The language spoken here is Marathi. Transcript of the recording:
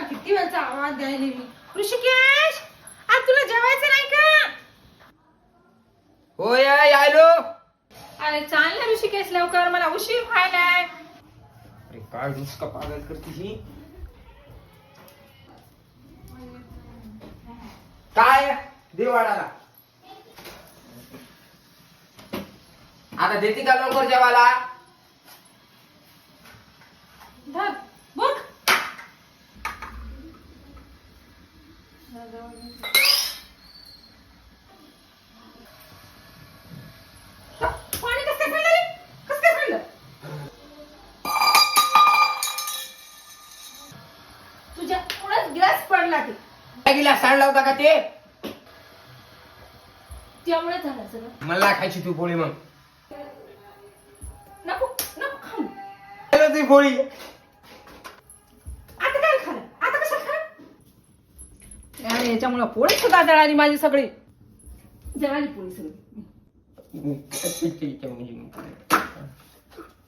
किती वेळचा आवाज द्यायला मी. ऋषिकेश, आज तुला जेवायचं नाही का? होय आलो. अरे चाल ना ऋषिकेश लवकर, मला उशीर व्हायलाय. अरे काय नुसका पागल करते ही. काय देवाडाला आता देते का लवकर जेवायला? धर बघ. पाणी कसं काय पडलं रे? कसं काय पडलं? तुझ्या पुढेच ग्लास पडला ते. काय गिलास सांडला होता का ते? त्यामुळे झालं सगळं. मला खायची तू पोळी मग. नको नको खाऊ. ती पोळी आता काय खाल्लं? आता कसं खाल्लं? अरे याच्यामुळे पोळी सुद्धा जळाली माझी सगळी. जळाली पोळी सगळी.